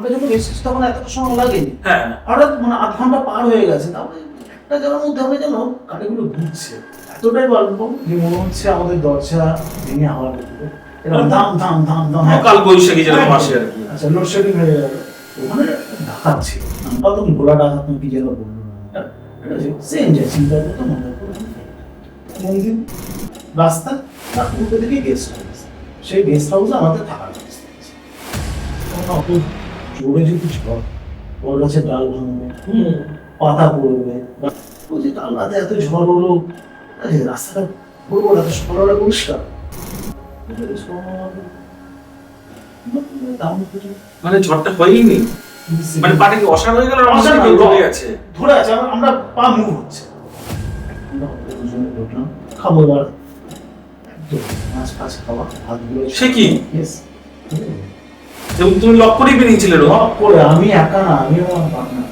আমরা যখন এসেছি তখন এতটা সময় লাগেনি, হ্যাঁ হঠাৎ মানে আধ ঘন্টা পার হয়ে গেছে, তারপরে একটা জায়গার মধ্যে আমরা যেন গাড়িগুলো ঘুরছে, এতটাই অল্প যে মনে হচ্ছে আমাদের দরজা ভেঙে হাওয়া ঢুকবে, এরকম ধাম ধাম ধাম ধাম। কাল বৈশাখী যেরকম আসে আর কি। আচ্ছা, লোডশেডিং হয়ে গেল, ওখানে ডাকাত ছিল, নামটা তখন গোলা ডাকাত কি যেন বললো, সেম যে চিন্তা করতো মনে করো মন্দির রাস্তা তার উল্টো দিকে গেস্ট হাউস, সেই গেস্ট হাউসে আমাদের থাকার ব্যবস্থা আছে। অত জোরে যদি ঝড়, ওর কাছে ডাল ভাঙবে, পাতা পড়বে, বলছি কাল রাতে এত ঝড় হলো, রাস্তাটা বলবো না সকালবেলা পরিষ্কার, মানে ঝড়টা হয়নি, মানে পাটা কি অসাড় হয়ে গেল, ধরে আছে ধরে আছে, আমরা পা মুভ হচ্ছে, আমরা দুজনে ঢুকলাম, খাবো এবার মাছ ফাছ খাওয়া, ভাতগুলো সে কি এবং তুমি লক করেই বেরিয়েছিলে? লক করে, আমি একা না, আমি আমার পার্টনার।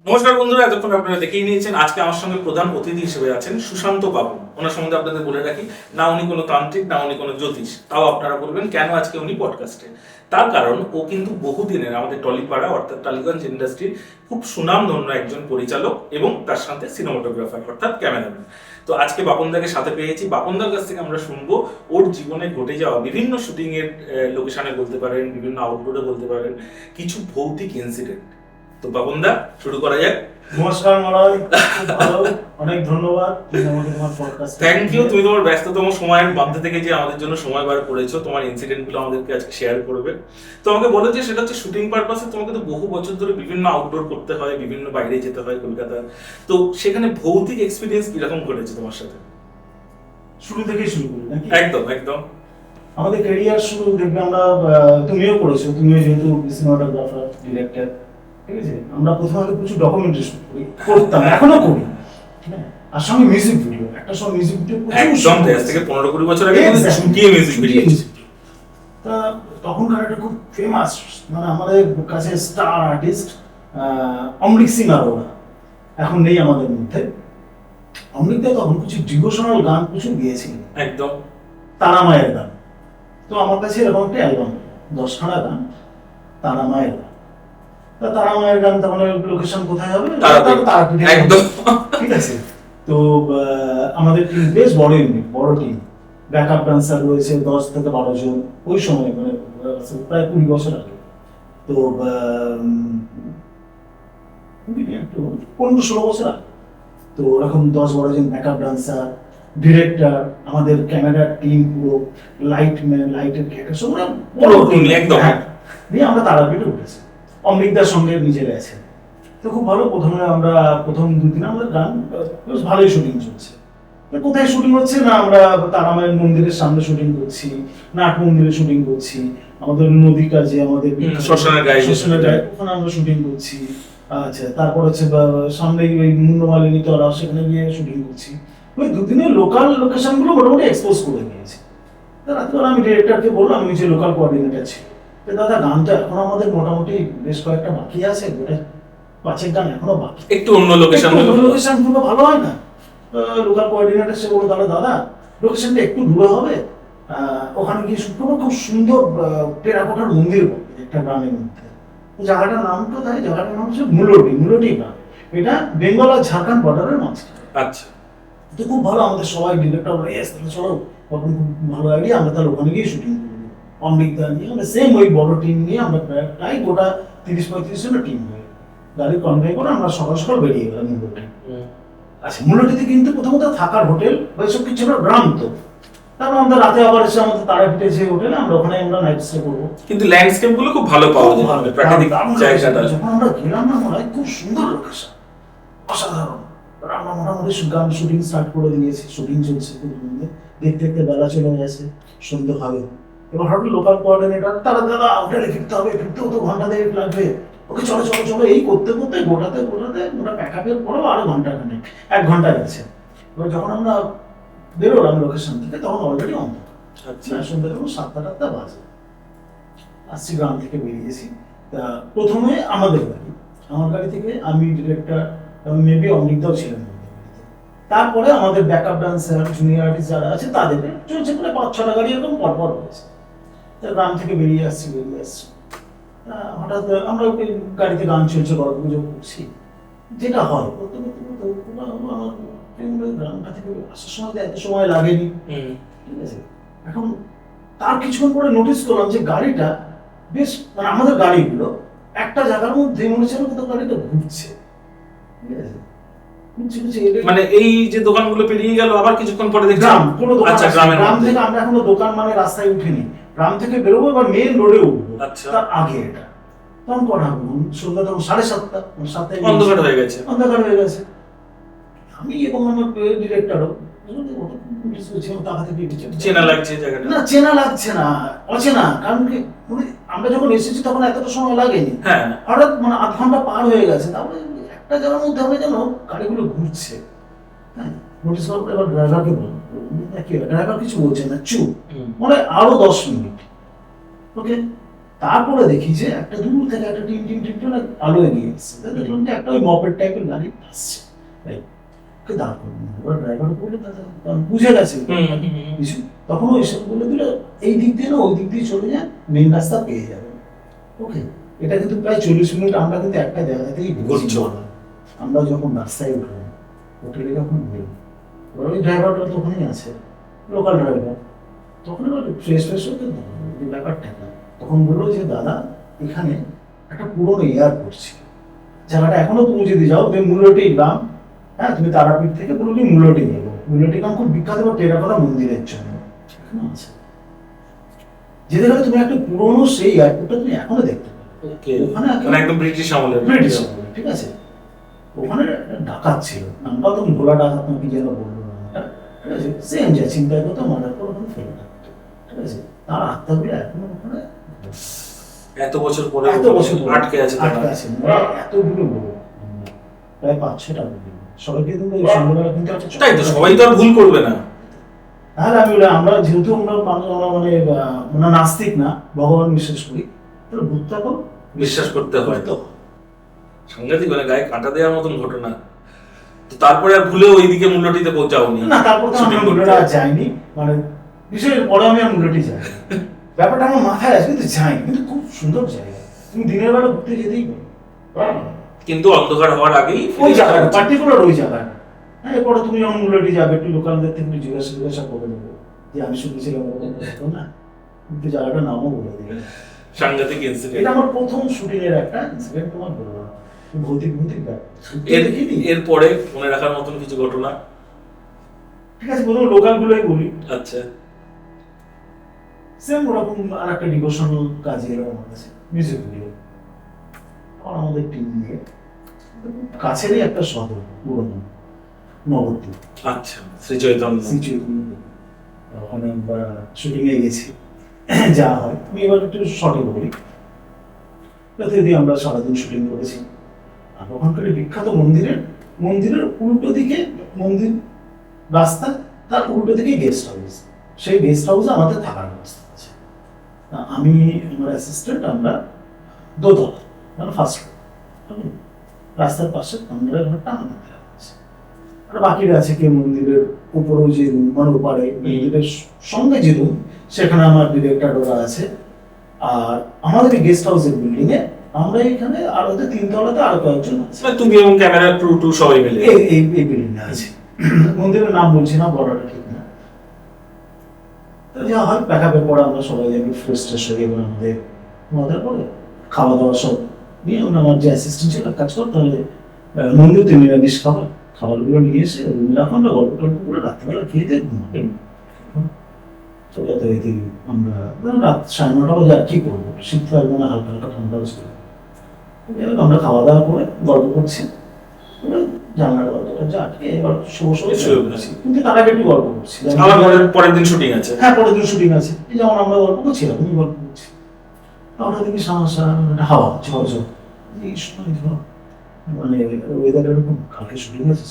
নমস্কার বন্ধুরা, এতক্ষণ আপনারা দেখেই নিয়েছেন আজকে আমার সঙ্গে প্রধান অতিথি হিসেবে আছেন সুশান্ত বাবু। ওনার সম্বন্ধে আপনাদের বলে রাখি, না উনি কোনো তান্ত্রিক, না উনি কোনো জ্যোতিষ। তাও আপনারা বলবেন কেন আজকে উনি পডকাস্টে? তার কারণ ও কিন্তু বহুদিনের আমাদের টলিপাড়া অর্থাৎ টালিগঞ্জ ইন্ডাস্ট্রির খুব সুনামধন্য একজন পরিচালক এবং তার সাথে সিনেমাটোগ্রাফার অর্থাৎ ক্যামেরাম্যান। তো আজকে বাপনদাকে সাথে পেয়েছি, বাপনদার কাছ থেকে আমরা শুনবো ওর জীবনে ঘটে যাওয়া বিভিন্ন শুটিং এর লোকেশনে বলতে পারেন, বিভিন্ন আউটডোরে বলতে পারেন, কিছু ভৌতিক ইনসিডেন্ট। তো বাপনদা, শুরু করা যাক। নমস্কার মলয়, ভালো, অনেক ধন্যবাদ আমাকে তোমার পডকাস্ট। থ্যাংক ইউ, তুমি তোমার ব্যস্ততম সময়ের মধ্যে থেকে যে আমাদের জন্য সময় বার করেছো, তোমার ইনসিডেন্ট গুলো আমাদেরকে আজকে শেয়ার করবে। তো আমাকে বলো যে সেটা হচ্ছে শুটিং পারপাসে তোমাকে তো বহু বছর ধরে বিভিন্ন আউটডোর করতে হয়, বিভিন্ন বাইরে যেতে হয় কলকাতা, তো সেখানে ভৌতিক এক্সপিরিয়েন্স কিরকম ঘটেছে তোমার সাথে? শুরু থেকেই শুরু করি নাকি? একদম একদম। আমাদের ক্যারিয়ার শুরু দেখবে আমরা, তুমিও করেছো, তুমিও যেহেতু সিনেমাটোগ্রাফার ডিরেক্টর, ঠিক আছে, আমরা প্রথমে প্রচুর ডকুমেন্টারি শুট করতাম, এখনো করি, আর সঙ্গে মিউজিক ভিডিও, একটা সব মিউজিক ভিডিও একদম 10 থেকে 15-20 বছর আগে শুটিয়ে মিউজিক ভিডিও। তা তখনকার একটা খুব ফেমাস, মানে আমাদের কাছে স্টার আর্টিস্ট অমৃত সিং আরোরা, এখন নেই আমাদের মধ্যে। অমৃত দা তখন কিছু ডিভোশনাল গান প্রচুর গিয়েছিলেন, একদম তারা মায়ের গান। তো আমার কাছে এরকম একটা অ্যালবাম 10খানা গান, তারা মায়ের গান। তা তারা মায়ের গান, তার মানে লোকেশন কোথায় হবে? তারাপীঠে, একদম ঠিক আছে। তো আমাদের টিম বেশ বড় ইউনিট, বড় টিম, ব্যাকআপ ডান্সার রয়েছে 10 থেকে 12 জন ওই সময়, মানে প্রায় 20 বছর আগে। তো 15-16 বছর আগে। তো ওরকম 10-12 জন ব্যাকআপ ডান্সার, ডিরেক্টর, আমাদের ক্যামেরার টিম, পুরো লাইটের ক্যারেক্টার সব বড় টিম একদম। নিয়ে আমরা তারাপীঠে উঠেছি, অমৃতদার সঙ্গে নিজে গেছে। তো খুব ভালো, আমরা প্রথম 2 দিন আমাদের গান বেশ ভালোই শুটিং চলছে। কোথায় শুটিং হচ্ছে না, আমরা তারামায়ের মন্দিরের সামনে শুটিং করছি, নাট মন্দিরে শুটিং করছি, আমাদের নদী কাজে, আমাদের শ্মশানের গায়ে ওখানে আমরা শুটিং করছি। আচ্ছা, তারপর হচ্ছে সামনে ওই মুন্ডমালিনী তলা, সেখানে গিয়ে শুটিং করছি। ওই 2 দিনের লোকাল লোকেশন গুলো মোটামুটি এক্সপোজ করে নিয়েছি। রাত্রিবেলা আমি ডিরেক্টরকে বললাম, আমি যে লোকাল কোঅর্ডিনেটর ছিল, দাদা গান তো এখন আমাদের মোটামুটি বেশ কয়েকটা বাকি আছে, 5 গান এখনো বাকি, একটু অন্য লোকেশন গুলো ভালো হয় না? লোকাল কোঅর্ডিনেটর সে বলল, দাদা লোকেশনটা একটু দূরে হবে, ওখানে গিয়ে শুট করবো, খুব সুন্দর টেরাকোটার মন্দির একটা গ্রামের মধ্যে। জায়গাটার নাম কোথায়? জায়গাটার নাম হচ্ছে মুলোটি গ্রাম, এটা বেঙ্গল আর ঝাড়খণ্ড বর্ডারের মাঝখানে। আচ্ছা, তো খুব ভালো, আমাদের সবাই ডিরেক্টর চলো, তখন খুব ভালো আইডিয়া, আমরা তাহলে ওখানে গিয়ে শুটিং করবো। অমৃতা নিয়ে আমরা সেম ওই বড় টিম নিয়ে আমরা প্রায় গোটা 30-35 জনের টিম হয়ে গাড়ি কনভে করে আমরা সকাল সকাল বেরিয়ে গেলাম মুলোটি। আচ্ছা, মুলোটিতে কিন্তু প্রথমত থাকার হোটেল বা এসব কিছু না, গ্রাম তো। তারপর আমরা রাতে আবার এসে আমাদের তারাপীঠে যে হোটেলে, আমরা ওখানে আমরা নাইট স্টে করবো। কিন্তু ল্যান্ডস্কেপ গুলো খুব ভালো পাওয়া যায়, প্রাকৃতিক জায়গাটা। যখন আমরা গেলাম না, মনে হয় খুব সুন্দর লোকেশন, অসাধারণ। আমরা মোটামুটি গান শুটিং স্টার্ট করে দিয়েছি, শুটিং চলছে, দেখতে দেখতে বেলা চলে গেছে, সন্ধ্যে হবে। এবার হঠাৎ লোকাল কোঅর্ডিনেটর, তারা দাদা হোটেলে ফিরতে হবে, ফিরতেও তো ঘন্টা 1.5 লাগবে, ওকে চলো চলো চলো, এই করতে করতে গোটা প্যাকআপের পরেও আরো ঘন্টাখানেক, 1 ঘন্টা গেছে। এবার যখন আমরা বেরোলাম লোকেশন থেকে, তখন অলরেডি আচ্ছা, সন্ধ্যা যখন 7-8 বাজে। আসছি, গ্রাম থেকে বেরিয়েছি। তা প্রথমে আমার গাড়ি থেকে আমি, ডিরেক্টর এবং মেবি অমৃতদাও ছিলেন। তারপরে আমাদের ব্যাকআপ ডান্সার, জুনিয়র আর্টিস্ট যারা আছে তাদের চলছে, প্রায় 5-6টা গাড়ি এরকম পরপর রয়েছে। গ্রাম থেকে বেরিয়ে আসছি হঠাৎ আমরা ওই গাড়িতে গান চলছে, গল্প গুজব করছি, যেটা হয় করতে করতে করতে আমার গ্রামটা থেকে আসার সময় তো এত সময় লাগেনি, ঠিক আছে। এখন তার কিছুক্ষণ পরে নোটিস করলাম যে গাড়িটা বেশ, মানে আমাদের গাড়িগুলো একটা জায়গার মধ্যে মনে হচ্ছে কোথাও গাড়িটা ঘুরছে, ঠিক আছে। মানে এই যে দোকানগুলো পেরিয়ে গেল আবার কিছুক্ষণ পরে দেখলাম গ্রাম, কোনো দোকান আচ্ছা, আছে। গ্রামের গ্রাম মধ্যে। থেকে আমরা এখনো দোকান মানে রাস্তায় উঠিনি, গ্রাম থেকে বেরোবো এবার মেন রোডে উঠবো, আচ্ছা। তার আগে এটা তখন করা হবে সন্ধ্যা তখন 7:30, 7টায় অন্ধকার হয়ে গেছে। অন্ধকার হয়ে গেছে। আমি এবং আমার ডিরেক্টরও চেনা লাগছে জায়গাটা। না, চেনা লাগছে না, অচেনা। কারণ কি, মানে আমরা যখন এসেছি তখন এতটা সময় লাগেনি, হ্যাঁ, হঠাৎ মানে আধ ঘন্টা পার হয়ে গেছে, তারপরে একটা জায়গার মধ্যে আমরা যেন গাড়িগুলো ঘুরছে। হ্যাঁ, নোটিস করার পর এবার ড্রাইভারকে বলবো, ড্রাইভার কিছু বলছে না, চুপ। মানে আরো 10 মিনিট, ওকে। তারপরে দেখি যে একটা দূর থেকে একটা টিম টিম টিম টিম আলো এগিয়ে এসছে, দেখলাম যে একটা ওই মপেড টাইপের গাড়ি আসছে, দাঁড় করুন। এবার ড্রাইভার বললো বুঝে গেছে কিছু, তখন ওই সব বলে দিল এই দিক দিয়ে না ওই দিক দিয়ে চলে যান, মেন রাস্তা পেয়ে যাবেন, ওকে। এটা কিন্তু প্রায় 40 মিনিট আমরা কিন্তু একটা জায়গা থেকেই ঘুরছি। আমরা যখন রাস্তায় উঠলাম, হোটেলে যখন গেলাম, ওই ড্রাইভারটা তখনই আছে, লোকাল ড্রাইভার, তখন এবার ফ্রেশ ফ্রেশ হতে ব্যাপারটা না, তখন বললো যে দাদা এখানে একটা পুরোনো এয়ারপোর্ট ছিল, জায়গাটা এখনো তুমি যদি যাও তুমি মূলটি গ্রাম, হ্যাঁ, তুমি তারাপীঠ থেকে পুরোটি মূলটি নেবো, মূলটি গ্রাম খুব বিখ্যাত টেরাকোটা মন্দিরের জন্য এখনো আছে, যেতে গেলে তুমি একটা পুরোনো সেই এয়ারপোর্টটা তুমি এখনো দেখতে পাবে। ওখানে একদম ব্রিটিশ আমলের, ঠিক আছে। ওখানে ডাকাত ছিল, নামটা তো ভোলা ডাকাত নাকি যেন বললো না, ঠিক আছে। সেম যা চিন্তায় করতো মার্ডার করে ওখানে ফেলে রাখতো, ঠিক আছে। তার আত্মাগুলো এখনো ওখানে এত বছর পরে আটকে আছে, এতগুলো লোক, প্রায় 5-6টা লোক, সবাইকে কিন্তু এই সন্ধ্যাবেলা কিন্তু তাই তো, সবাই তো আর ভুল করবে না। তাহলে আমরা যেহেতু আমরা মানে নাস্তিক না, ভগবান বিশ্বাস করি, তাহলে ভূতটা তো বিশ্বাস করতে হয়। তো সাংঘাতিক, মানে গায়ে কাঁটা দেওয়ার মতন ঘটনা। তো তারপরে আর ভুলে ওইদিকে মূল্যটিতে পৌঁছাওনি? না, তারপর তো আমরা মূল্যটা যাইনি, মানে বিষয়ের পরে আমি আর মূল্যটি যাই, ব্যাপারটা আমার মাথায় আছে কিন্তু যাই, কিন্তু খুব সুন্দর জায়গা, তুমি দিনের বেলা ঘুরতে যেতেই পারো, কিন্তু অন্ধকার হওয়ার আগেই ওই জায়গাটা পার্টিকুলার ওই জায়গাটা। হ্যাঁ, এরপরে তুমি যখন মূল্যটি যাবে একটু লোকালদের থেকে একটু জিজ্ঞাসা করে নেবো যে আমি শুনেছিলাম না, কিন্তু জায়গাটার নামও বলে দিবে। সাংঘাতিক ইনসিডেন্ট। এটা আমার প্রথম শুটিং এর একটা ইনসিডেন্ট, তোমার বললাম ভৌতিক এরপরে মনে রাখার মতন কিছু ঘটনা? ঠিক আছে, প্রথম লোকাল গুলোই বলি। আচ্ছা, সেম ওরকম আর একটা ডিভোশনাল কাজ এলো আমার কাছে, মিউজিক ভিডিও, আর আমাদের টিম নিয়ে কাছেরই একটা শহর পুরনো নবদ্বীপ। আচ্ছা, শ্রী চৈতন্য। ওখানে আমরা শুটিং এ গেছি, যা হয় আমি এবার একটু শর্টে বলি। রাতে দিয়ে আমরা সারাদিন শুটিং করেছি, আর ওখানকার বিখ্যাত মন্দিরের উল্টো দিকে মন্দির রাস্তা, তার উল্টো দিকে গেস্ট হাউস, সেই গেস্ট হাউসে আমাদের থাকার ব্যবস্থা আছে। আমি আমার অ্যাসিস্ট্যান্ট, আমরা দোতলা, মানে ফার্স্ট ফ্লোর, রাস্তার পাশে আমরা ঘরটা আমাদের দেওয়া আছে। আর বাকিরা আছে কি মন্দিরের উপরেও যে রুম, মানে ওপারে মন্দিরের সঙ্গে যে রুম, সেখানে আমার ডিরেক্টর ওরা আছে। আর আমাদের গেস্ট হাউসের বিল্ডিং এ আমরা এখানে আরো 3 তলাতে আরো কয়েকজন আছে, তুমি এবং ক্যামেরা ক্রু টু সবাই মিলে এই বিল্ডিং এ আছে। মন্দিরের নাম বলছি না, বলাটা ঠিক না। তো যা হয় প্যাকআপের পরে আমরা সবাই যাই ফ্রেশ ট্রেশ হয়ে, এবার আমাদের মজার পরে খাওয়া দাওয়া সব নিয়ে আমার যে অ্যাসিস্ট্যান্ট ছিল কাজ করতে হবে, মন্দিরতে নিরামিষ খাবারগুলো নিয়ে এসে রাখুন, আমরা গল্প টল্প করে রাত্রিবেলা খেয়ে দিয়ে ঘুমাই। আমরা রাত 9:30 বাজে আর কি করবো, শীতকাল মানে হালকা হালকা ঠান্ডা ছিল, আমরা খাওয়া দাওয়া করে গল্প করছি, জানলার দরজাটা আটকে এবার কিন্তু তার আগে একটু গল্প করছি, পরের দিন শুটিং আছে। হ্যাঁ, পরের দিন শুটিং আছে, যেমন আমরা গল্প করছি এরকমই গল্প করছি। আমরা দেখি সমস্যা হাওয়া ঝড় এই সময় মানে ওয়েদার এরকম, কালকে শুটিং আছে,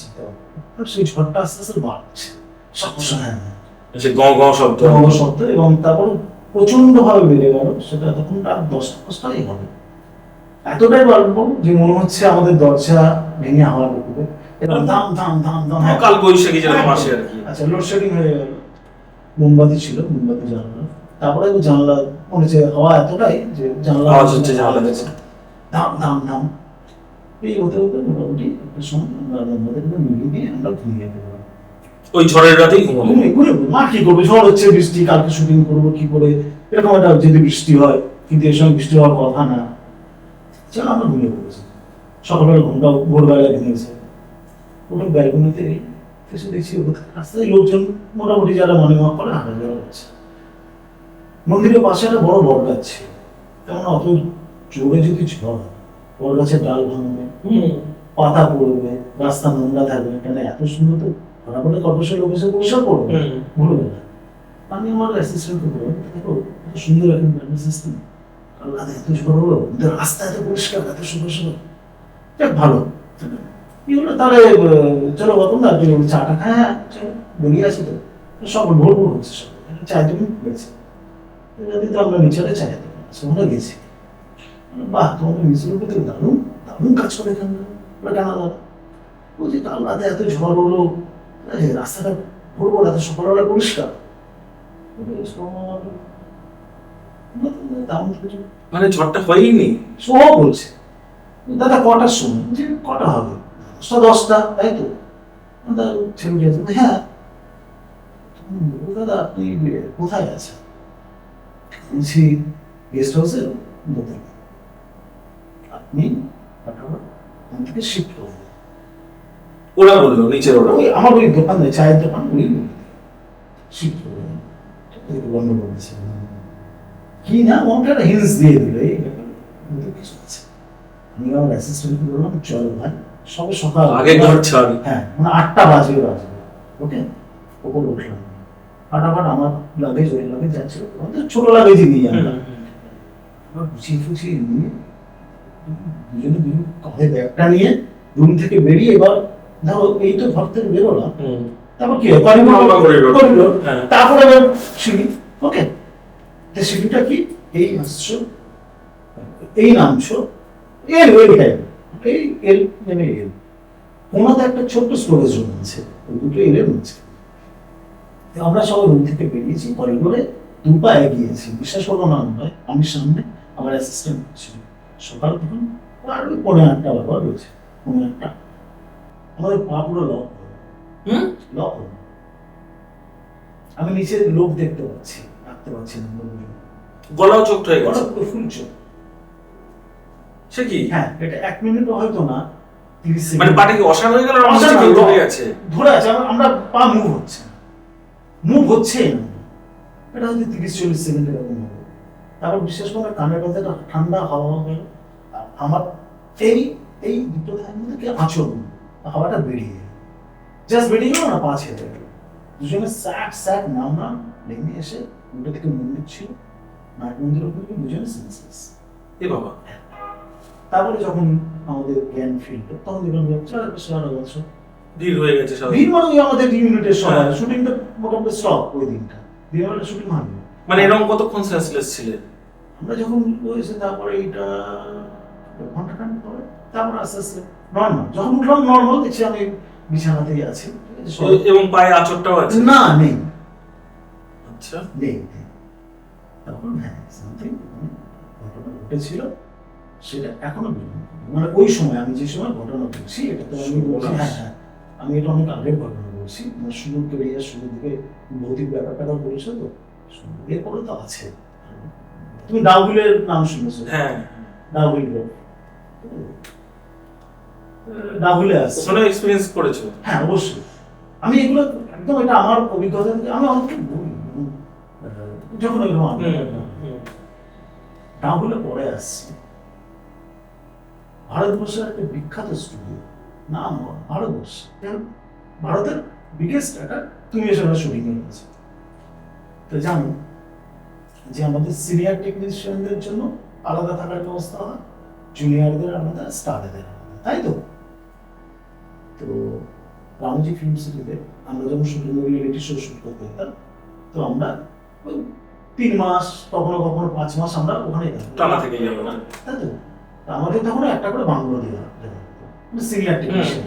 সেই ঝড়টা আস্তে আস্তে বাড়ছে, হ্যাঁ শব্দ, এবং তারপর প্রচন্ড ভাবে বেড়ে গেল, সেটা তখন রাত 10টাই হবে, এতটাই বাড়বো যে মনে হচ্ছে আমাদের দরজা ভেঙে হাওয়া ঢুকবে, এবং ধাম ধাম ধাম ধাম, কাল বৈশাখী যেরকম আসে আর কি। আচ্ছা, লোডশেডিং হয়ে গেল, মোমবাতি ছিল, মোমবাতি জ্বালানো, তারপরে ওই জানলা মনে হচ্ছে হাওয়া এতটাই যে জানলা আওয়াজ হচ্ছে জানলা থেকে। দাম দাম দাম এই হতে হতে মোটামুটি একটা সময় আমরা আমাদের মিলিয়ে দিয়ে আমরা ঘুমিয়ে পড়লাম। ওই ঝড়ের রাতেই ঘুমাবো। ঘুরে মা কি করবে, ঝড় হচ্ছে, বৃষ্টি, কালকে শুটিং করবো কি করে, এরকম একটা যদি বৃষ্টি হয়, কিন্তু এর সময় বৃষ্টি হওয়ার কথা না। চলো আমরা ঘুমিয়ে পড়েছি। সকালবেলা ঘুমটা ভোরবেলা ভেঙেছে। ওটা ব্যালকনিতে এসে দেখছি রাস্তায় লোকজন মোটামুটি যারা মর্নিং ওয়াক করে হাঁটাচলা করছে। মন্দিরের পাশে একটা বড় বট গাছ ছিল, তেমন অত জোরে যদি ঝড়, বট গাছের ডাল ভাঙবে, পাতা পড়বে, রাস্তা নোংরা থাকবে, কেন এত সুন্দর তো ফটাফটে কর্পোরেশন অফিসে পরিষ্কার করবে ভোরবেলা। আমি আমার অ্যাসিস্ট্যান্টকে বললাম, দেখো এত সুন্দর এখন ব্যালেন্স সিস্টেম, আল্লাহ এত ঝড় হলো, কিন্তু রাস্তা এত পরিষ্কার, এত সুন্দর সুন্দর, যাক ভালো। কি হলো তাহলে, চলো বলুন না চাটা, হ্যাঁ চলো বেরিয়ে আসি তো, সকাল ভোর ভোর হচ্ছে, সব চায় তুমি গেছে তো আমরা নিচে চাই আমরা গেছি। বাহ, তোমাদের মিছিল করতে দারুণ দারুণ কাজ করে এখানে, কেন দাদা বলছি কাল রাতে এত ঝড় হলো, রাস্তাটা ভোর ভোর এত সকালবেলা পরিষ্কার। মানে ঝড়টা হয়নি। সব বলছে দাদা কটার সময়, যে কটা হবে, 10টা তাই তো, ছেলে হ্যাঁ। দাদা আপনি কোথায় আছেন? বলছি গেস্ট হাউসে। আপনি থেকে শিফট করবেন। ওরা বললো নিচের ওরা, আমার ওই দোকানে চায়ের দোকান, ওই শিফট করবেন বন্ধ করেছে কি না, আমাকে একটা হিন্স দিয়ে দিল এই কিছু আছে। আমি আমার অ্যাসিস্ট্যান্টকে বললাম চল ভাই, সবে সকাল আগে ঘর ছাড়, হ্যাঁ মানে 8টা বাজে, ওকে ওপর উঠলাম ফাটাফাট, আমার লাগেজ ওই লাগেজ যাচ্ছিল, ছোট লাগেজই নিয়ে আমরা গুছিয়ে ফুছিয়ে নিয়ে দুজনে দুজন কাঁধে ব্যাগটা নিয়ে রুম থেকে বেরিয়ে, এবার ধরো এই তো ঘর থেকে বেরোলাম, তারপর কি করিডোর, তারপরে আবার সিঁড়ি, ওকে সিঁড়িটা কি এই আসছো, এই নামছো, এল ওই টাইম, এই এল নেমে এল, ওনাতে একটা ছোট্ট স্টোরেজ রুম আছে, ওই দুটো এলের রয়েছে। আমরা সবাই রুম থেকে বেরিয়েছি, করিডোরে 2 পা এগিয়েছি, বিশ্বাস করবো না ভাই, আমি সামনে, আমার অ্যাসিস্ট্যান্ট ছিল, সকাল তখন আর 8:30 বাবা রয়েছে, 8:30 আমাদের পা পুরো লক লক। আমি নিচে লোক দেখতে পাচ্ছি, রাখতে পারছি না, গলাও চোখ হয়ে গেছে, পুরো ফুল চোখ। সে কি, হ্যাঁ এটা 1 মিনিটও হয়তো না, 30 সেকেন্ড, মানে পাটা কি অসাড় হয়ে গেল, ধরে আছে, ধরে আছে, আমরা পা মুভ হচ্ছে না, মুভ হচ্ছে না, এটা হয়তো 30-40 সেকেন্ড এরকম হবে। তারপর বিশেষ করে কানের কাছে একটা ঠান্ডা হাওয়া হলো, আমার এই এই দুটো ধানের মধ্যে আচরণ, হাওয়াটা বেরিয়ে জাস্ট বেরিয়ে গেল না, পা ছেড়ে গেল, দুজনে স্যাক স্যাক নাম নেমে এসে উল্টো দিকে মন্দির ছিল, নাট মন্দির ওপরে দুজনে সেন্সলেস। এ বাবা। তারপরে যখন আমাদের জ্ঞান ফিরল, তখন দেখলাম সারা বছর ভিড় হয়ে গেছে, ভিড় মানে ওই আমাদের ইউনিটের সবাই, শুটিংটা মোটামুটি স্টপ ওই দিনটা, দিনবেলা শুটিং হয়নি। মানে এরকম কতক্ষণ সেন্সলেস ছিলেন? আমরা যখন হয়েছে তারপরে এইটা ঘন্টাখানেক পরে, তারপর আস্তে আস্তে নর্মাল, যখন উঠলাম নর্মাল দেখছি আমি বিছানাতেই আছি, এবং পায়ে আঁচড়টাও আছে? না নেই, আচ্ছা নেই। তখন হ্যাঁ সামথিং ঘটনা ঘটেছিল, সেটা এখনো মানে ওই সময় আমি যে সময় ঘটনা বলছি, এটা তো আমি বলছি, হ্যাঁ হ্যাঁ আমি এটা অনেক আগের ঘটনা বলছি, মানে শুরুর কেরিয়ার শুরুর দিকে ভৌতিক ব্যাপারটা বলেছো তো, এরপরে তো আছে। তুমি ডাউহিলের নাম শুনেছো? হ্যাঁ, ডাউহিল ডাউহিলে আছে, ওখানে এক্সপেরিয়েন্স করেছো? হ্যাঁ অবশ্যই। আমি এগুলো একদম, এটা আমার অভিজ্ঞতা থেকে আমি অনেককে বলি যখন এগুলো ডাউহিলে পরে আসছি। ভারতবর্ষের একটা বিখ্যাত স্টুডিও, নাম ভারতবর্ষ, ভারতের বিগেস্ট একটা, তুমি এসে শুটিং এ গেছো তো জানো যে আমাদের সিনিয়র টেকনিশিয়ানদের জন্য আলাদা থাকার ব্যবস্থা হয়, জুনিয়রদের আলাদা, স্টারদের আলাদা, তাই তো? তো রামজি ফিল্ম সিটিতে আমরা যখন শুটিং রিয়েলিটি শো শুট করতে যেতাম, তো আমরা 3 মাস কখনো কখনো 5 মাস আমরা ওখানে টানা থেকে যাবো, তাই তো? আমাদের তখন একটা করে বাংলো দেওয়া, সিনিয়র টেকনিশিয়ান।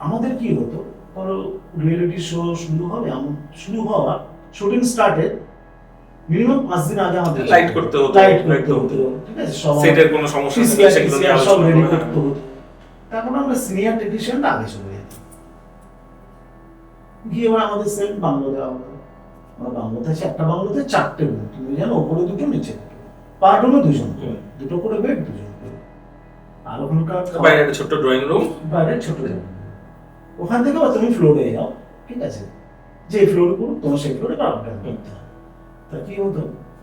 আমাদের কি হতো, ধরো রিয়েলিটি শো শুরু হবে, শুরু হওয়া শুটিং স্টার্টের মিনিমাম 5 দিন আগে আমাদের লাইট করতে হতো, লাইট লাইট করতে হতো, ঠিক আছে, সব সেটের কোনো সমস্যা নেই সেগুলো নিয়ে সব আলোচনা রেডি করা করতে হতো। তারপর আমরা সিনিয়র টেকনিশিয়ানটা আগে চলে যেতাম, গিয়ে এবার আমাদের সেট বাংলো দেওয়া হতো। আমরা বাংলোতে আছে, একটা বাংলোতে 4টে রুম, তুমি জানো, ওপরে 2টো নিচে 2টো, পার রুমে 2জন করে, 2টো করে বেড, 2জন করে। আর ওখানকার বাইরে একটা ছোট্ট ড্রয়িং রুম, বাইরে ছোট room। ওখান থেকে আবার তুমি ফ্লোরে যাও, ঠিক আছে, যে ফ্লোরে করো তোমার সেই ফ্লোরে কাউন্টার করতে হবে। তা কি হতো,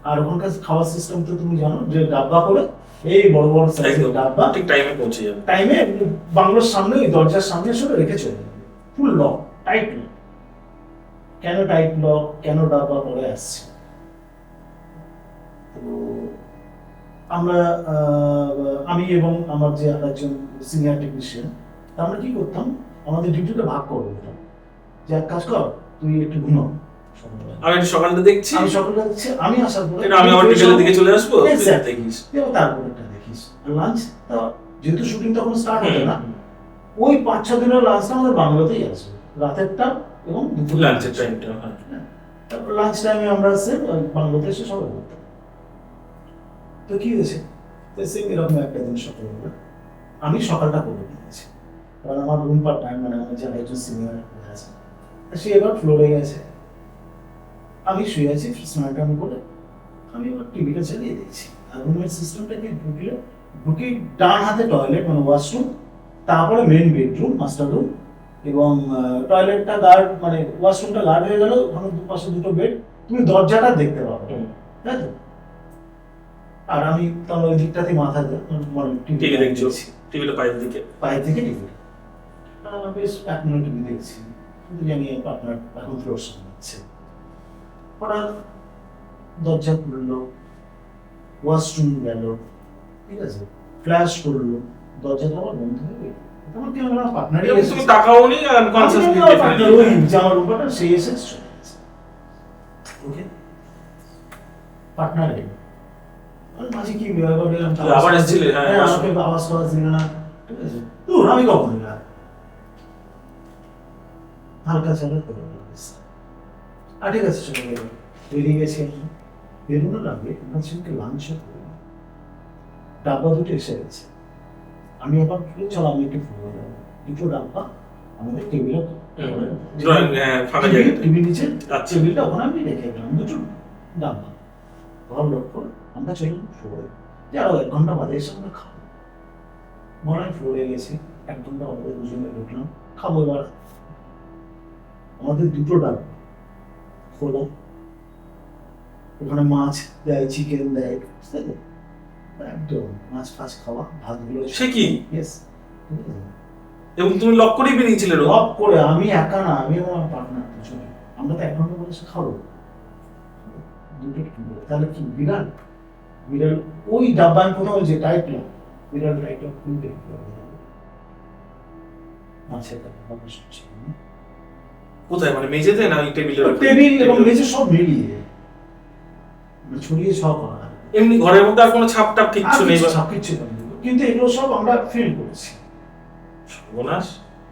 আর ওখানকার খাওয়ার সিস্টেম তো তুমি জানো, যে ডাব্বা করে এই বড় বড় সাইজের ডাব্বা ঠিক টাইমে পৌঁছে যাবে। টাইমে বাংলোর সামনে, ওই দরজার সামনে এসে রেখে চলে যাবে, ফুল লক, টাইট লক। কেন টাইট লক, কেন ডাব্বা পরে আসছে, তো আমরা আমি এবং আমার যে একজন সিনিয়র টেকনিশিয়ান, আমরা কি করতাম, আমাদের ডিউটিটা ভাগ করে দিতাম, যে এক কাজ কর, তুই একটু ঘুমাও সকালবেলা। আমি একটু সকালটা দেখছি, আমি সকালবেলা দেখছি, আমি আসার পরে আমি আমার বিকেলের দিকে চলে আসবো, তুই Exactly. দেখিস। এবং তারপরে একটা দেখিস লাঞ্চ, যেহেতু শুটিং তখন স্টার্ট হতো না, ওই 5-6 দিনের লাঞ্চটা আমাদের বাংলাতেই আসবে, রাতেরটা এবং দুপুরের লাঞ্চের টাইমটা, হ্যাঁ। তারপর লাঞ্চ টাইমে আমরা বাংলাতে এসে সবাই করতাম। তো কি হয়েছে, তো সেম এরকম একটা দিন সকালবেলা আমি সকালটা করে নিয়েছি, কারণ আমার রুম পার্টনার, মানে আমার যে একজন সিনিয়র আছে, সে এবার ফ্লোরে গেছে, আমি শুয়ে আছি, স্নান টান করে আমি এবার টিভিটা চালিয়ে দিয়েছি। আর রুমের সিস্টেমটাকে ঢুকে ডান হাতে টয়লেট, মানে ওয়াশরুম, তারপরে মেন বেডরুম, মাস্টার রুম, এবং টয়লেটটা গার্ড, মানে ওয়াশরুমটা গার্ড হয়ে গেল, ওখানে দুপাশে 2টো বেড, তুমি দরজাটা দেখতে পাবে, তাই তো। আর আমি তখন ওই দিকটাতে মাথা দিয়ে টিভি দেখছো, টিভিটা পায়ের দিকে, পায়ে থেকে টিভি, আমার বেশ 1 মিনিট টিভি দেখছি, কিন্তু জানি আপনার এখন ফ্লোর সামলাচ্ছে। হঠাৎ দরজা খুললো, ওয়াশরুম গেল, ঠিক আছে, ফ্ল্যাশ করলো, দরজাটা আবার বন্ধ হয়ে গেল। তখন কি হলো, পার্টনারই এবং তুমি তাকাও নি, আনকনসিয়াসলি ওই যে আমার রুমটা সেই এসে চলে গেছে, ওকে, পার্টনার এলো, আমি মাঝে কি ব্যবহার করলাম, আবার এসেছিলে, হ্যাঁ, আমাকে আওয়াজ করা ছিল না, ঠিক আছে, দূর আমি কখন এলাম, হালকা চালা করে আর ঠিক আছে, চলে গেল, বেরিয়ে গেছি আমি, বেরোনোর আগে আমার সঙ্গে লাঞ্চ করে ডাব্বা 2টো এসে গেছে, আমি আবার চলো আমি একটু ফোন দেবো, 2টো ডাব্বা আমাদের টেবিলে, ফাঁকা জায়গা, টিভির নিচে আচ্ছা, টেবিলটা ওখানে আমি রেখে গেলাম, 2টো ডাব্বা ঘর লোড করে আমরা চলে ফ্লোরে, যে আরো 1 ঘন্টা বাদে এসে আমরা খাবো। মনে হয় ফ্লোরে গেছি, 1 ঘন্টা আমাদের দুজনে ঢুকলাম, খাবো। এবার আমাদের 2টো ডাব্বা খোলা, ওখানে মাছ দেয়, চিকেন দেয়, বুঝতে তো, একদম মাছ ফাছ খাওয়া, ভাতগুলো সে কি, ইয়েস, এবং তুমি লক করেই বেরিয়েছিলে রোজ? লক করে, আমি একা না, আমি এবং আমার পার্টনার দুজনে, আমরা তো 1 ঘন্টা বলে এসে খাবো, 2টো তাহলে কি বিড়াল, বিড়াল ওই ডাব্বা, আমি কোথাও যে টাইট লক, বিড়াল টাইট লক খুলবে, মাছের ডাব্বা বসে, কোথায়, মানে মেঝেতে না ওই টেবিলের? টেবিল এবং মেঝে সব মিলিয়ে ছড়িয়ে সব করা, এমনি ঘরের মধ্যে আর কোনো ছাপ টাপ কিচ্ছু নেই? সব কিছু, কিন্তু এগুলো সব আমরা ফিল করছি। সর্বনাশ।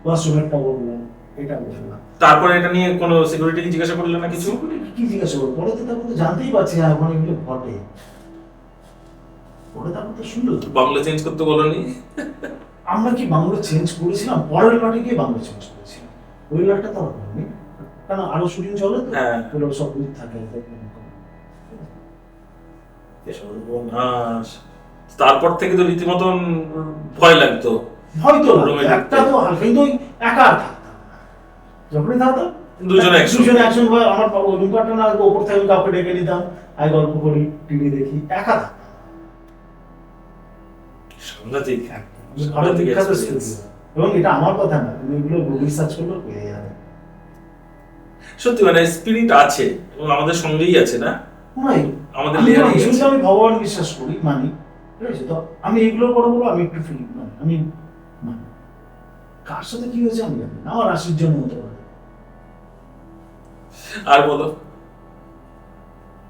ওয়াশরুমেরটা বললাম, এটা বললাম, তারপরে এটা নিয়ে কোনো সিকিউরিটিকে জিজ্ঞাসা করলেন না কিছু? কি জিজ্ঞাসা করবো, পরে তো তারপর তো জানতেই পারছি না এখন এগুলো ঘটে, পরে তারপর তো শুনলো, বাংলা চেঞ্জ করতে বলনি? আমরা কি বাংলা চেঞ্জ করেছিলাম, পরের লাটে গিয়ে বাংলা চেঞ্জ করেছিলাম, ওই লাটটা তো হয়নি, কারণ আরো শুটিং চলে তো, ওগুলো সব কিছু থাকে। তারপর থেকে তো রীতিমতন ভয় লাগতো, হয়তো একটা তো কিন্তু একা থাকতাম, যখনই থাকতাম দুজনে একজন, আমার রুম পার্টনার না, ওপর থেকে কাউকে ডেকে নিতাম, আই গল্প করি, টিভি দেখি, একা থাকতাম। সাংঘাতিক, এবং এটা আমার কথা না, তুমি এগুলো গুগল সার্চ করলেও পেয়ে যাবে। সত্যি মানে স্পিরিট আছে এবং আমাদের সঙ্গেই আছে না, আমাদের আমি ভগবান বিশ্বাস করি, মানি, ঠিক আছে, তো আমি এগুলো করে বলো, আমি একটু ফিল মানি, আমি মানি, কার সাথে কি হয়েছে আমি জানি না, আমার রাশির জন্য হতে পারে। আর বলো,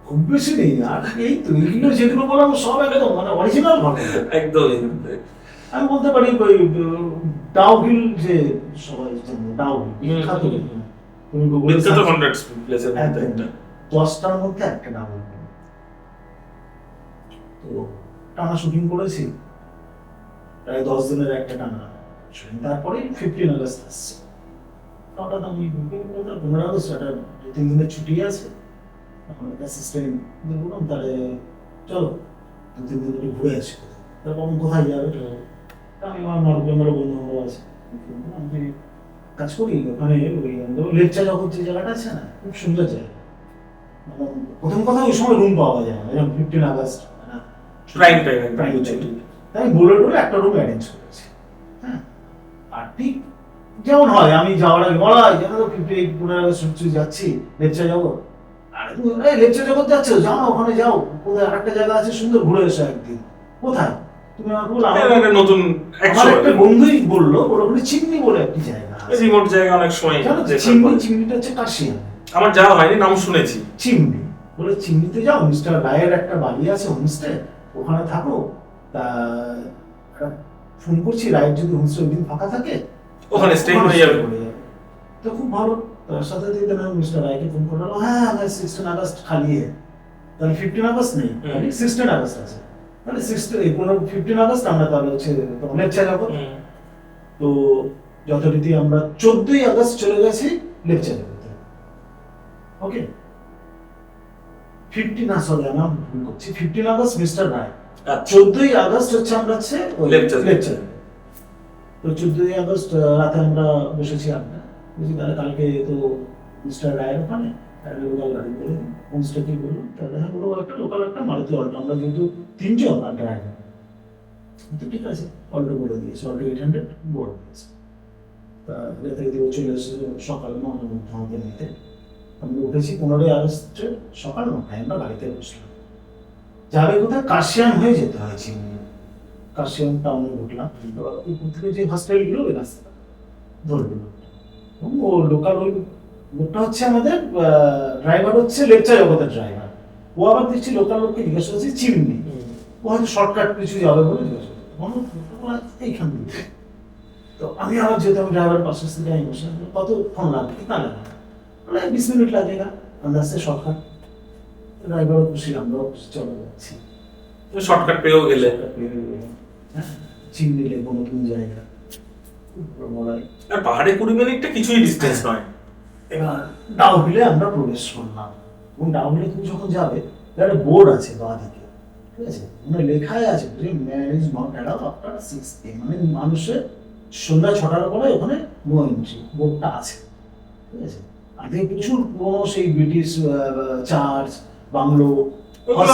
খুব বেশি নেই, আর এই তো এইগুলো যেগুলো বললাম সব একদম মানে অরিজিনাল ঘটনা, একদম। আমি বলতে পারি ডাউহিল, যে সবাই জানে ডাউহিল বিখ্যাত, তুমি গুগলে 10টার মধ্যে একটা ডাউহিল, তো টানা শুটিং করেছি, প্রায় 10 দিনের একটা টানা শুটিং। তারপরে 15 আগস্ট আসছে, হঠাৎ আমি 15 আগস্ট একটা 2-3 দিনের ছুটি আছে, এখন একটা অ্যাসিস্ট্যান্ট বললাম তাহলে চলো 2-3 দিন একটু ঘুরে আসি। তারপর আমি কোথায় যাবে, আমি আমার নর্থ বেঙ্গলের বন্ধু বান্ধব আছে, আমি কাজ করি ওখানে। ওই লেকচার জগৎ যে জায়গাটা আছে না, খুব সুন্দর জায়গা। মানে প্রথম কথা ওই সময় রুম পাওয়া যায় না, যেমন 15 আগস্ট প্রাইম প্রাইম ছুটি, তাই বলে টলে একটা রুম অ্যারেঞ্জ করেছি। হ্যাঁ, আর ঠিক যেমন হয় আমি যাওয়ার আগে বলা হয় যেন 15 আগস্ট যাচ্ছি লেকচার জগৎ, আরে তুমি লেকচার জগৎ যাচ্ছ, যাও না ওখানে যাও, কোথায় আরেকটা জায়গা আছে সুন্দর, ঘুরে এসো একদিন। কোথায়? তুমি আমাকে বলো, একটা নতুন আমার একটা বন্ধুই বললো ওখানে চিমনি বলে একটি জায়গা আছে, রিমোট জায়গা অনেক সময় চিমনিটা হচ্ছে কাশিয়ান। আমার যাওয়া হয়নি, নাম শুনেছি। চিমনি বলে, চিমনিতে যাও, মিস্টার রায়ের একটা বাড়ি আছে হোমস্টে, ওখানে থাকো। তা ফোন করছি, রায়ের যদি হোমস্টে ওই দিন ফাঁকা থাকে ওখানে স্টে হয়ে যাবে। তো খুব ভালো। তার সাথে দিতে না মিস্টার রায়কে ফোন করলো, হ্যাঁ 16 আগস্ট খালি है, তাহলে 15 আগস্ট নেই, খালি 16 আগস্ট আছে, তাহলে 15 আগস্ট আমরা তাহলে হচ্ছে লেকচার যাবো। তো যথারীতি আমরা 14 আগস্ট চলে গেছি লেকচার করতে। ওকে, 15 আগস্ট মিস্টার রায়, 14 আগস্ট হচ্ছে আমরা হচ্ছে লেকচার। তো 14 আগস্ট রাতে আমরা বসেছি আড্ডা, বুঝি তাহলে কালকে তো মিস্টার রায়ের ওখানে লোকাল গাড়ি করে হোমস্টে কি বললো, তাহলে হ্যাঁ বলবো একটা লোকাল একটা মারুতি অল্টো, আমরা যেহেতু 3 জন আর ড্রাইভার, তো ঠিক আছে অল্টো বলে দিয়েছে, অল্টো 800 বোর্ড দিয়েছে। তা থেকে চলে এসেছে সকাল 9টার মধ্যে আমাদের নিতে। আমরা উঠেছি 15 আগস্টের সকাল 9টায়, আমরা গাড়িতে বসলাম। যাবে কোথায়, কাশিয়ান হয়ে যেতে হয়েছে, কাশিয়ান টাউনে ঢুকলাম। উপর থেকে যে হসপিটালগুলো ওই রাস্তা ধরবে, ও লোকাল ওই লোকটা হচ্ছে আমাদের ড্রাইভার, হচ্ছে লেকচার জগতের ড্রাইভার। ও আবার দেখছি লোকাল লোককে জিজ্ঞাসা করছে চিমনি, ও হয়তো শর্টকাট কিছু যাবে বলে জিজ্ঞাসা করছে এইখান থেকে। তো আমি আবার যেহেতু আমি ড্রাইভার পাশে থেকে আমি বসে, কতক্ষণ লাগবে, কিतना লাগবে, বলে 20 মিনিট লাগেগা, আমরা আসছে শর্টকাট। ড্রাইভারও খুশি, আমরাও খুশি, চলে যাচ্ছি, শর্টকাট পেয়েও গেলে। চিমনি লেবো, নতুন জায়গা, আর পাহাড়ে 20 মিনিটটা কিছুই ডিস্টেন্স নয়। এবার ডাউহিলে আমরা প্রবেশ করলাম, এবং ডাউহিলে তুমি যখন যাবে একটা বোর্ড আছে বাঁ দিকে, ঠিক আছে, মানে লেখাই আছে marriage not allowed after 6 AM, মানে মানুষের সন্ধ্যা 6টার পরে ওখানে নো এন্ট্রি, বোর্ডটা আছে, ঠিক আছে। আগে প্রচুর পুরোনো সেই ব্রিটিশ চার্চ, বাংলো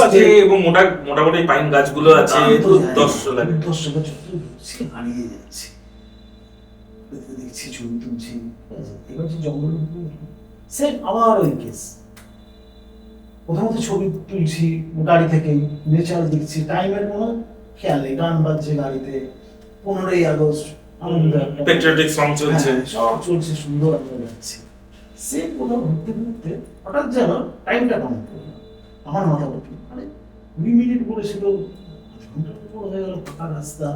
আছে, এবং মোটামুটি পাইন গাছগুলো আছে, 10 লাগে, 10 বছর হারিয়ে যাচ্ছে, দেখছি ছবি তুলছি, এবার যে জঙ্গল সেম আবার ওই কেস। প্রথমত ছবি তুলছি গাড়ি থেকেই, নেচার দেখছি, টাইমের কোনো খেয়াল নেই, গান বাজছে গাড়িতে, 15 আগস্ট পেট্রিয়টিক সং চলছে, সব চলছে, সুন্দর আমরা যাচ্ছি। সেম কোথাও ঘুরতে ঘুরতে হঠাৎ যেন টাইমটা কম করলো, আমার মাথা বলতো মানে 2 মিনিট বলেছিল, 5 ঘন্টার উপর হয়ে গেল, ফাঁকা রাস্তা।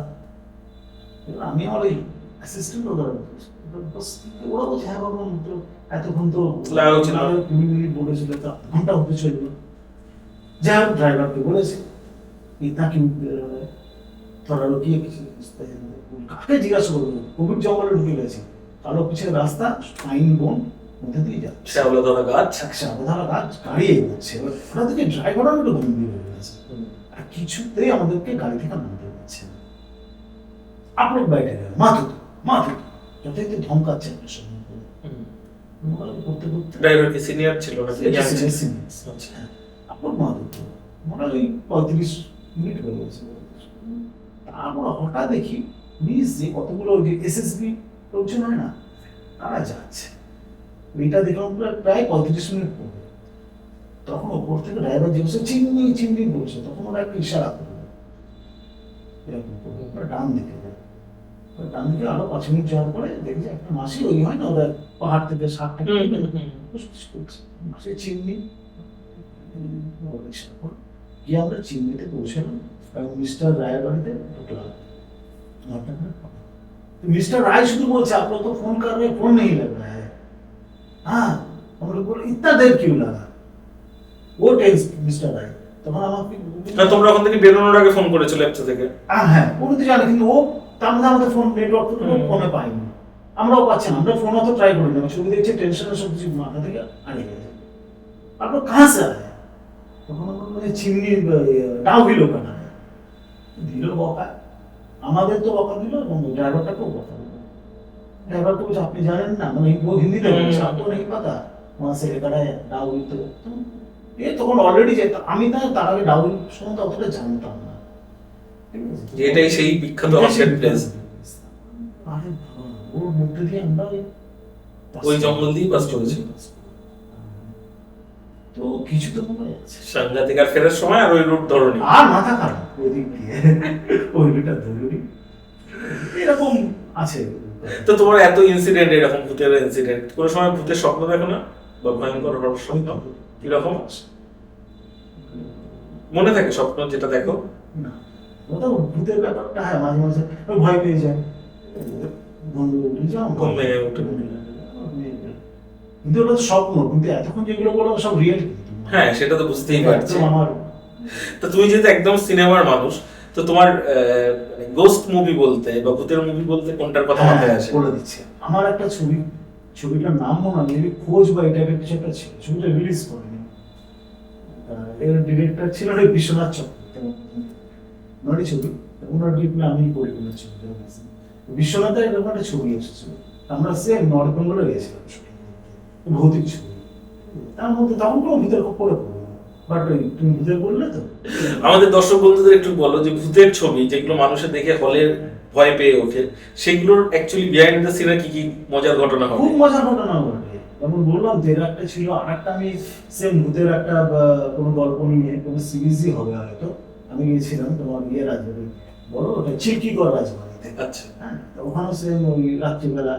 আমি আমার ওই অ্যাসিস্ট্যান্ট ওরা বলছে, হ্যাঁ বাবা তো এতক্ষণ তো 20 মিনিট বলেছিল, তো ঘন্টা হতে চললো। যাই হোক ড্রাইভারকে বলেছে তাকে তোরা রুকিয়ে কিছু কাকে জিজ্ঞাসা করবো, কোভিড জঙ্গলে ঢুকে গেছে, কালো পিছের রাস্তা, পাইন বন মধ্যে দিয়ে যাচ্ছে, শ্যাওলাধরা গাছ, গাড়ি এগোচ্ছে। ওরা থেকে ড্রাইভারও একটু গম্ভীর হয়ে গেছে, আর কিছুতেই আমাদেরকে গাড়ি থেকে নামতে পারছে না। আপলোড বাইরে গেল, মাথু যথারীতি ধমকাচ্ছে একটা সময় করতে করতে। ড্রাইভার কি সিনিয়র ছিল না? আপলোড মাথু মনে হয় 35 মিনিট হয়ে গেছে। তারপর হঠাৎ দেখি নিজ যে কতগুলো এসএসবি লোকজন হয় না, তারা যাচ্ছে। এটা দেখলাম প্রায় 35 মিনিট পরে, তখন ওপর থেকে ড্রাইভার যে চিমনি বলছে, তখন ওরা একটা ইশারা করলো এরকম করে ডান দিকে আরো 5 মিনিট যাওয়ার পরে দেখি যে একটা মাসি ওই হয় না, ওরা পাহাড় থেকে 60 টাকা করছে, মাসি চিমনি গিয়ে আমরা চিমনিতে পৌঁছালাম এবং মিস্টার রায়ের বাড়িতে ঢুকলাম। मिस्टर राय शुरू बोलছে आप लोग को फोन कर रहे, फोन नहीं लग रहा है। हाँ हम लोग बोले इतना देर क्यों लगा, वो टेंस मिस्टर राय। तो তখন আমাকে তোমরা ওখান থেকে বেরোনোর আগে ফোন করেছো ল্যাপটপ থেকে? হ্যাঁ পুরোতে জানে, কিন্তু ও তার মধ্যে আমাদের ফোন নেটওয়ার্ক ফোনে পাইনি, আমরাও পাচ্ছি না, আমরা ফোন অত ট্রাই করি না, ছবি দেখছি টেনশনে সব কিছু মাথা থেকে হারিয়ে গেছে। আপনার কাহা সে আয়া? তখন আমরা মানে চিমনি ডাউ দিল কেনা দিল বকা, আমাদের তো বকা দিল এবং ড্রাইভারটাকেও বকা দিল। ড্রাইভার তো বলছে আপনি জানেন না, মানে वो हिंदी में বলছে आपको नहीं पता वहां से लेकर आए डाउ तो ये তখন অলরেডি যে আমি না তার আগে ডাউ সম্বন্ধে অতটা জানতাম না, ঠিক আছে? এটাই সেই বিখ্যাত হাসের প্লেস। আরে বাবা, ওর মধ্যে দিয়ে আমরা ওই জঙ্গল দিয়ে পাস করেছি। তো কিছু তো মনে আছে সাংঘাতিক। আর ফেরার সময় আর ওই রুট ধরনি? আর মাথা খারাপ ওই দিক দিয়ে ওই রুটটা ধরুনি, এরকম আছে। তো তোমার এত ইনসিডেন্ট, এরকম ভূতের ইনসিডেন্ট, কোনো সময় ভূতের স্বপ্ন দেখো না বা ভয়ঙ্কর হওয়ার স্বপ্ন? কিরকম মনে থাকে স্বপ্ন যেটা দেখো? না ওটা ভূতের ব্যাপারটা, হ্যাঁ মাঝে মাঝে ভয় পেয়ে যায়, বন্ধু উঠে যাও ঘুম ভেঙে ওঠে। কিন্তু ওটা তো স্বপ্ন, কিন্তু এতক্ষণ যেগুলো বলো সব রিয়েল। হ্যাঁ সেটা তো বুঝতেই পারছি। আমার তো তুমি যেহেতু একদম সিনেমার মানুষ, তো তোমার গোস্ট মুভি বলতে বা ভূতের মুভি বলতে কোনটার কথা মাথায় আসে? বলে দিচ্ছি, আমার একটা ছবিটার নাম মনে নেই, খোঁজ বা এই টাইপের কিছু একটা ছিল, ছবিটা রিলিজ করেনি। এর ডিরেক্টর ছিল বিশ্বনাথ চক্রবর্তী, ছবি ওনার ডিরেক্টর আমি পরিকল্পনা ছবি বিশ্বনাথের এরকম একটা ছবি এসেছিল, আমরা সে নর্থ বেঙ্গলে গেছিলাম, ভৌতিক ছবি, তার মধ্যে তখন কোনো ভিতরে পড়ে বাট তুমি ভিতরে বললে তো। আমাদের দর্শক বন্ধুদের একটু বলো যে ভূতের ছবি যেগুলো মানুষের দেখে হলে ভয় পেয়ে ওঠে, সেগুলোর অ্যাকচুয়ালি বিহাইন্ড দ্য সিনে কি কি মজার ঘটনা হয়? খুব মজার ঘটনা ঘটে, যেমন বললাম যে একটা ছিল, আর একটা আমি সেম ভূতের একটা কোনো গল্প নিয়ে কোনো সিরিজই হবে হয়তো, আমি গিয়েছিলাম তোমার রাজবাড়ি, বলো ওটা চিল্কিগড় রাজবাড়িতে। আচ্ছা হ্যাঁ, ওখানেও সেম ওই রাত্রিবেলা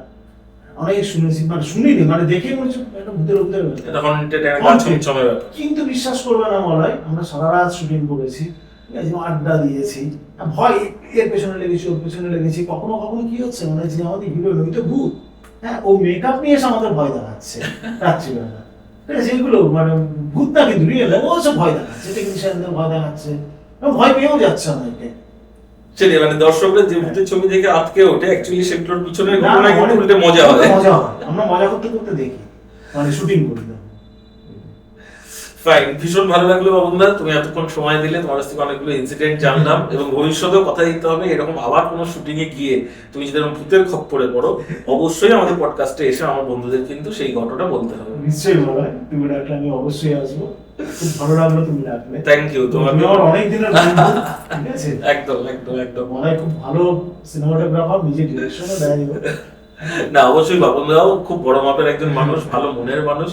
অনেক শুনেছি, মানে শুনিনি, মানে দেখে মনে হচ্ছে একটা ভূতের এটা হন্টেড একটা ছমছমে ব্যাপার। কিন্তু বিশ্বাস করবে না মলয়, আমরা সারা রাত শুটিং করেছি, ঠিক আছে, আড্ডা দিয়েছি, ভয় এর পেছনে লেগেছি ওর পেছনে লেগেছি, কখনো কখনো কি হচ্ছে মানে যে আমাদের হিরো নই তো ভূত, হ্যাঁ ও মেকআপ নিয়ে এসে আমাদের ভয় দেখাচ্ছে রাত্রিবেলা, ঠিক আছে, এগুলো মানে ভূত না কিন্তু রিয়েল, ও সব ভয় দেখাচ্ছে, টেকনিশিয়ানদের ভয় দেখাচ্ছে, ভয় পেয়েও যাচ্ছে অনেকে। সেটাই, মানে দর্শকরা যে ভূতের ছবি দেখে আটকে ওঠে, অ্যাকচুয়ালি সেগুলোর পিছনে ঘটনা কিন্তু উল্টে মজা হয়। আমরা মজা করতে করতে দেখি, মানে শুটিং করি না। ফাইন, ভীষণ ভালো লাগলো বাবুদা, তুমি এতক্ষণ সময় দিলে, তোমার কাছ থেকে অনেকগুলো ইনসিডেন্ট জানলাম, এবং ভবিষ্যতেও কথা দিতে হবে এরকম আবার কোনো শুটিং এ গিয়ে তুমি যদি এরকম ভূতের খপ্পরে পড়ো, অবশ্যই আমাদের পডকাস্টে এসে আমার বন্ধুদের কিন্তু সেই ঘটনাটা বলতে হবে। নিশ্চয়ই বলো, তুমি ডাকলে আমি অবশ্যই আসবো, খুব ভালো লাগলো তুমি ডাকলে। থ্যাংক ইউ, তোমার অনেক দিনের বন্ধু, ঠিক আছে, একদম একদম একদম। মনে খুব ভালো সিনেমাটোগ্রাফার, নিজে ডিরেকশনও দেয়। না অবশ্যই বাবুদাও খুব বড় মাপের একজন মানুষ, ভালো মনের মানুষ।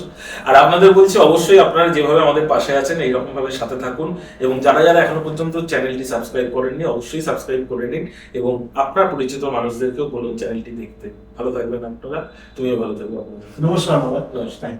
আর আপনাদের বলছি অবশ্যই আপনারা যেভাবে আমাদের পাশে আছেন এইরকম ভাবে সাথে থাকুন, এবং যারা যারা এখনো পর্যন্ত চ্যানেলটি সাবস্ক্রাইব করেননি অবশ্যই সাবস্ক্রাইব করে নিন, এবং আপনার পরিচিত মানুষদেরকেও বলুন চ্যানেলটি দেখতে। ভালো থাকবেন আপনারা, তুমিও ভালো থাকবে। নমস্কার বাবা। নমস্কার।